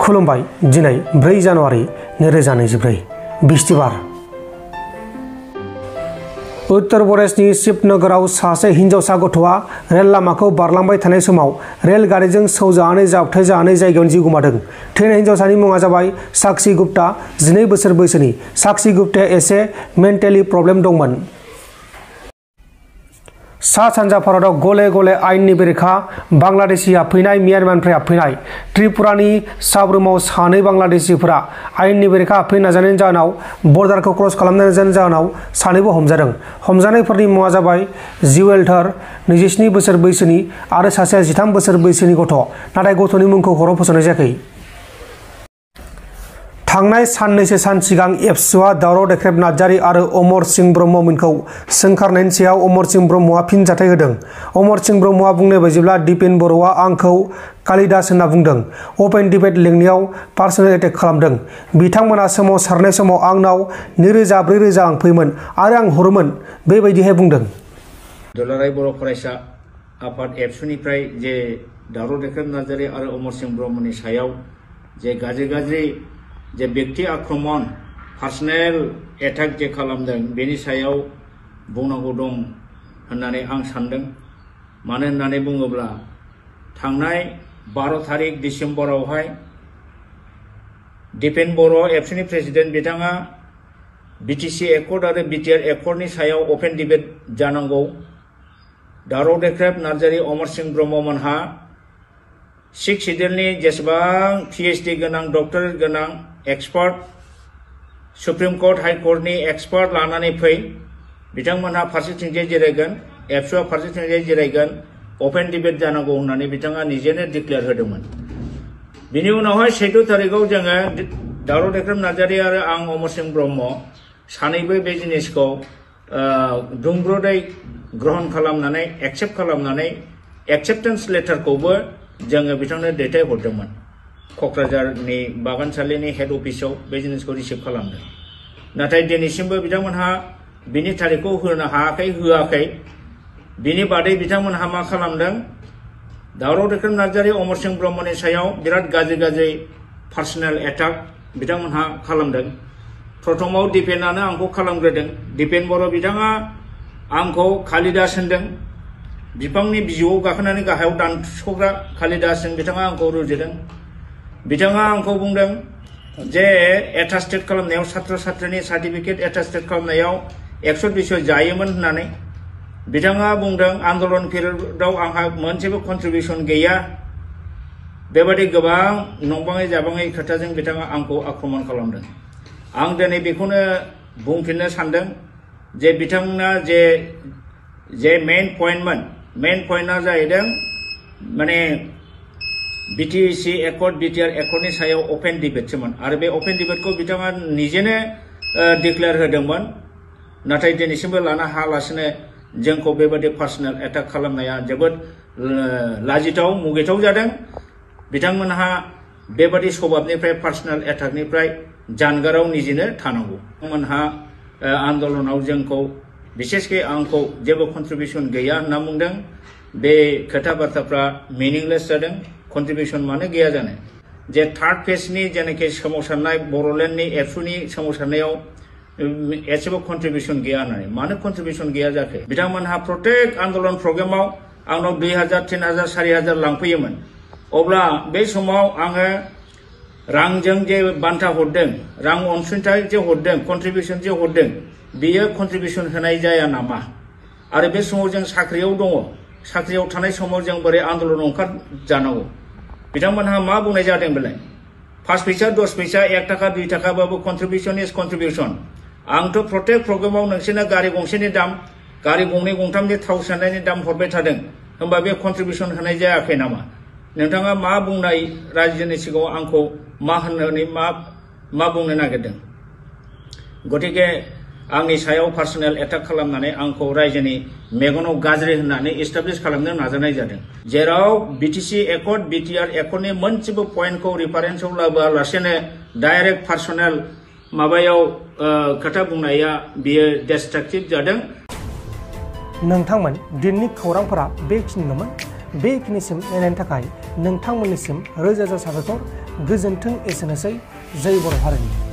खुलुमबाय दिनै 4 जानुवारि 2024 बिस्तिबार उत्तर प्रदेशनि शिवनगराव सासे हिनजावसा गथ'आ रेल लामाखौ बारलांबाय थानाय समाव रेल गारिजों सौजानानै जाब्रबथाय जानानै जायगायावनो जिउ गोमादों। थैनाय हिनजावसानि मुङा जाबाय साक्षी गुप्ता, 12 बोसोर बैसोनि। साक्षी गुप्ताया एसे मेन्टेलि प्रब्लेम दंमोन। सा सानजा भारताव गले गले आयेननि बेरेखा बांलादेशी हाबफैनाय, म्यानमारनिफ्राय हाबफैनाय। त्रिपुरानि साब्रुमाव सानै बांलादेशीफोरा आयेननि बेरेखा हाबफैनो नाजानायनि जाहोनाव बर्डारखौ क्रस खालामनो नाजानायनि जाहोनाव सानैबो हमजादों। हमजानायफोरनि मुङा जाबाय जिवेल्टार, 27 बोसोर बैसोनि आरो सासेया 13 बोसोर बैसोनि गथ'। नाथाय गथ'नि मुंखौ खौरां फोसावनाय जायाखै। थांनाय साननैसो सान सिगां एबसुआ दावराव देख्रेब नार्जारी आरो अमर सिंह ब्रह्ममोनखौ सोंखारनायनि सायाव अमर सिंह ब्रह्मआ फिनजाथाय होदों। अमर सिंह ब्रह्मआ बुंनाय बायदिब्ला दिपेन बर'आ आंखौ कालिदास होनना बुंदों। अपेन डिबेट लिंनायाव पार्सनेल एटेक खालामदों। बिथांमोना सोमावसारनाय समाव आंनाव 2000-4000 रां फैयोमोन आरो आं हरोमोन, बेबायदिहाय बुंदों। दुलाराय बर' फरायसा आफाद एबसुनिफ्राय जे दावराव देख्रेब नार्जारी आरो अमर सिंह ब्रह्मनि सायाव जे गाज्रि जे व्यक्ति आक्रमण पार्सनेल एटाक जे खालामदों, बेनि सायाव बुंनांगौ दं होननानै आं सानदों। मानो होननानै बुङोब्ला थांनाय 12 तारिख डिसेम्बरावहाय दिपेन बर' एबसुनि प्रेसिडेन्ट बिथाङा बिटिसि एकर्ड आरो बिटिआर एकर्डनि सायाव अपेन डिबेट जानांगौ। दावराव देख्रेब नार्जारी, अमर सिंह ब्रह्ममोनहा सिक्स सिडिउलनि जेसेबां पिएचडि गोनां, डक्टरेट गोनां एक्सपार्ट, सुप्रिम कोर्ट, हाई कोर्टनि एक्सपार्ट लानानै फै। बिथांमोनहा फारसेथिंजाय जिरायगोन, एबसुआ फारसेथिंजाय जिरायगोन, अपेन डिबेट जानांगौ होननानै बिथाङा निजेनो डिक्लेयार होदोंमोन। बिनि उनावहाय 14 तारिखआव जोङो दावराव देख्रेब नार्जारी आरो आं अमर सिंह ब्रह्म सानैबो बे जिनिसखौ दुंब्रुदै ग्रहण खालामनानै एक्सेप्ट खालामनानै एक्सेप्टेन्स लेटारखौबो जोङो बिथांनो दैथायहरदोंमोन। क'क्राझारनि बागानसालिनि हेड अफिसाव बे जिनिसखौ रिसिभ खालामदों। नाथाय दिनैसिमबो बिथांमोनहा बिनि तारिखखौ होनो हायाखै, होआखै। बिनि बादै बिथांमोनहा मा खालामदों, दावराव देख्रेब नार्जारी, अमर सिंह ब्रह्मनि सायाव बिराद गाज्रि पार्सनेल एटाक बिथांमोनहा खालामदों। प्रथमाव दिपेनानो आंखौ खालामग्रोदों। दिपेन बर' बिथाङा आंखौ कालिदास होनदों। बिफांनि बिजौआव गाखोनानै गाहायाव दानस'ग्रा कालिदासजों बिथाङा आंखौ रुजुदों। बिथाङा आंखौ बुंदों जे एटास्टेट खालामनायाव, छात्र छात्रीनि सार्टिफिकेट एटास्टेट खालामनायाव 120 जायोमोन होननानै। बिथाङा बुंदों आन्दलन पिरियडआव आंहा मोनसेबो कन्ट्रिबिउसन गैया। बेबादि गोबां नंबाङै जाबाङै खोथाजों बिथाङा आंखौ आक्रमण खालामदों। आं दिनै बेखौनो बुंफिननो सानदों जे बिथांना जे मेइन पइन्टआ जाहैदों माने बिटिसि एकर्ड, बिटिआर एकर्डनि सायाव अपेन डिबेटसोमोन आरो बे अपेन डिबेटखौ बिथाङा निजेनो डिक्लेयार होदोंमोन। नाथाय दिनैसिमबो लानो हायालासिनो जोंखौ बेबादि पार्सनेल एटाक खालामनाया जोबोद लाजिथाव, मुगैथाव जादों। बिथांमोनहा बेबादि स्वभाबनिफ्राय, पार्सनेल एटाकनिफ्राय जानगाराव निजेनो थानांगौ। बिथांमोनहा आन्दलनाव जोंखौ, बिसेसकै आंखौ जेबो कन्ट्रिबिउसन गैया होनना बुंदों। बे खोथा बाथ्राफ्रा मिनिंलेस जादों। कन्ट्रिबिउसन मानो गैया जानो? जे थार्ड फेजनि जेनाखि सोमावसारनाय, बर'लेण्डनि एबसुनि सोमावसारनायाव एसेबो कन्ट्रिबिउसन गैया होननानै मानो कन्ट्रिबिउसन गैया जाखो? बिथांमोनहा प्रत्येक आन्दलन प्रग्रामाव आंनाव 2000, 3000, 4000 लांफैयोमोन। अब्ला बे समाव आङो रांजों जे बान्था हरदों, रां अनसुंथाइ जे हरदों, कन्ट्रिबिउसन जे हरदों, बेयो कन्ट्रिबिउसन होनाय जाया नामा? आरो बे समाव जों साख्रियाव दङ। साख्रियाव थानाय समाव जों बोरै आन्दलन ओंखारजानांगौ? बिथांमोनहा मा बुंनाय जादों बेलाय? 5 फैसा, 10 फैसा, 1 थाखा, 2 थाखाबाबो कन्ट्रिबिउसन इज कन्ट्रिबिउसन। आंथ' प्रत्येक प्रग्रामाव नोंसोरनो गारि गंसेनि दाम, गारि गंनै गंथामनि थाव सोनायनि दाम हरबाय थादों। होमबा बे कन्ट्रिबिउसन होनाय जायाखै नामा? नोंथाङा मा बुंनाय रायजोनि सिगाङाव आंखौ मा होननानै मा बुंनो नागिरदों? गतिके आंनि सायाव पार्सनेल एटाक खालामनानै आंखौ रायजोनि मेगनाव गाज्रि होननानै एस्टाब्लिश खालामनो नाजानाय जादों। जेराव बिटिसि एकर्ड, बिटिआर एकर्डनि मोनसेबो पइन्टखौ रिफारेन्सआव लाबोआलासेनो डाइरेक्ट पार्सनेल माबायाव खोथा बुंनाया बियो डिस्ट्राक्टिभ जादों। नोंथांमोन दिननि खौरांफोरा बेखिनिल'मोन। बेखिनिसिम नायनायनि थाखाय नोंथांमोननिसिम रोजा रोजा साबायखर। गोजोन्थों। एसेनोसै। जय बर' हारिनि।